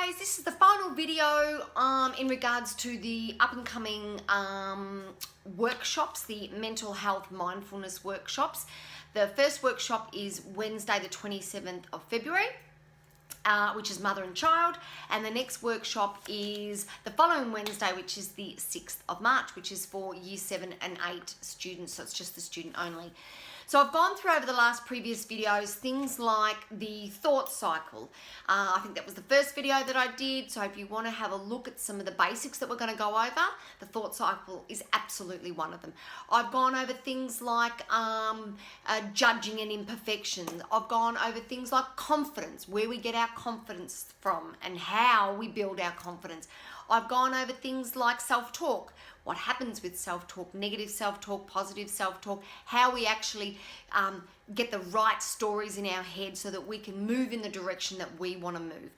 guys, this is the final video in regards to the up-and-coming workshops, the mental health mindfulness workshops. The first workshop is Wednesday the 27th of February, which is mother and child, and the next workshop is the following Wednesday, which is the 6th of March, which is for year 7 and 8 students, so it's just the student only. So I've gone through over the last previous videos things like the thought cycle. I think that was the first video that I did, so if you want to have a look at some of the basics that we're going to go over, the thought cycle is absolutely one of them. I've gone over things like judging and imperfections. I've gone over things like confidence, where we get our confidence from and how we build our confidence. I've gone over things like self-talk, what happens with self-talk, negative self-talk, positive self-talk, how we actually get the right stories in our head so that we can move in the direction that we want to move.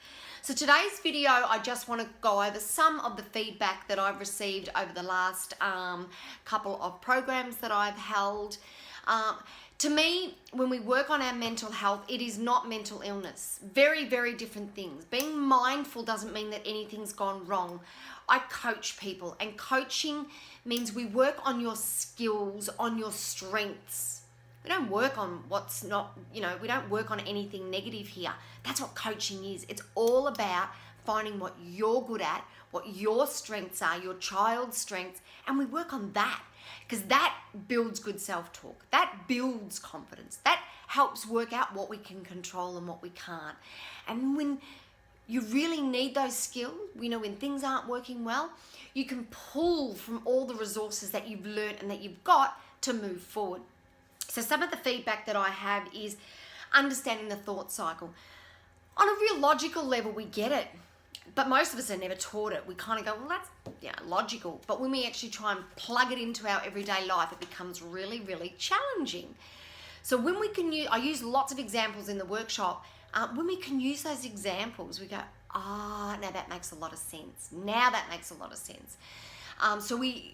So today's video, I just want to go over some of the feedback that I've received over the last couple of programs that I've held. To me, when we work on our mental health, it is not mental illness. Very, very different things. Being mindful doesn't mean that anything's gone wrong. I coach people, and coaching means we work on your skills, on your strengths. We don't work on what's not, we don't work on anything negative here. That's what coaching is. It's all about finding what you're good at, what your strengths are, your child's strengths, and we work on that. Because that builds good self-talk. That builds confidence. That helps work out what we can control and what we can't. And when you really need those skills, when things aren't working well, you can pull from all the resources that you've learned and that you've got to move forward. So some of the feedback that I have is understanding the thought cycle. On a real logical level, we get it. But most of us are never taught it. We kind of go, well, that's logical. But when we actually try and plug it into our everyday life, it becomes really, really challenging. So when we can use, I use lots of examples in the workshop. When we can use those examples, we go, now that makes a lot of sense. Now that makes a lot of sense. So we,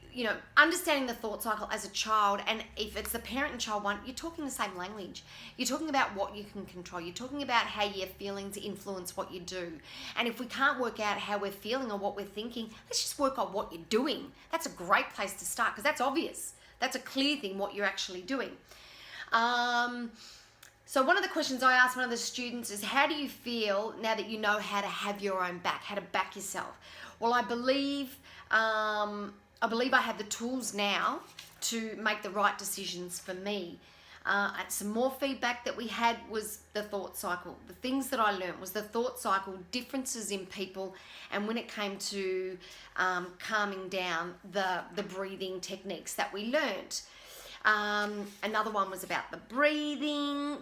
understanding the thought cycle as a child, and if it's the parent and child one, you're talking the same language. You're talking about what you can control. You're talking about how your feelings influence what you do. And if we can't work out how we're feeling or what we're thinking, let's just work on what you're doing. That's a great place to start because that's obvious. That's a clear thing, what you're actually doing. So one of the questions I asked one of the students is, how do you feel now that you know how to have your own back, how to back yourself? Well, I believe I have the tools now to make the right decisions for me. And some more feedback that we had was the thought cycle. The things that I learned was the thought cycle, differences in people, and when it came to calming down, the breathing techniques that we learned. Another one was about the breathing.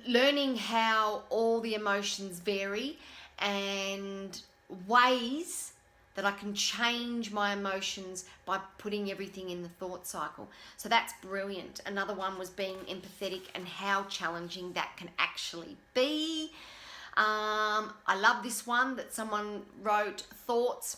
Learning how all the emotions vary and ways that I can change my emotions by putting everything in the thought cycle. So that's brilliant. Another one was being empathetic and how challenging that can actually be. I love this one that someone wrote, thoughts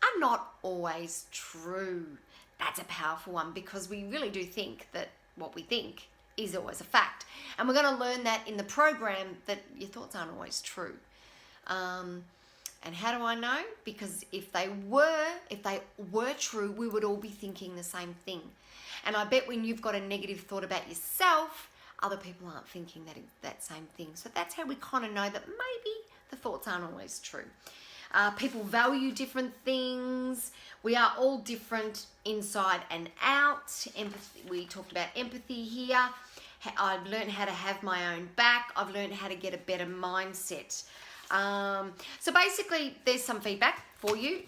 are not always true. That's a powerful one because we really do think that what we think is always a fact. And we're going to learn that in the program that your thoughts aren't always true. And how do I know? Because if they were true, we would all be thinking the same thing. And I bet when you've got a negative thought about yourself, other people aren't thinking that same thing. So that's how we kind of know that maybe the thoughts aren't always true. People value different things. We are all different inside and out. Empathy, we talked about empathy here. I've learned how to have my own back. I've learned how to get a better mindset. So basically, there's some feedback for you.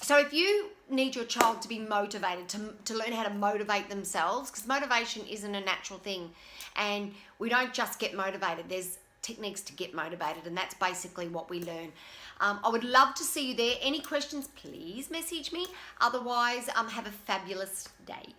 So if you need your child to be motivated, to learn how to motivate themselves, because motivation isn't a natural thing, and we don't just get motivated. There's techniques to get motivated, and that's basically what we learn. I would love to see you there. Any questions, please message me. Otherwise, have a fabulous day.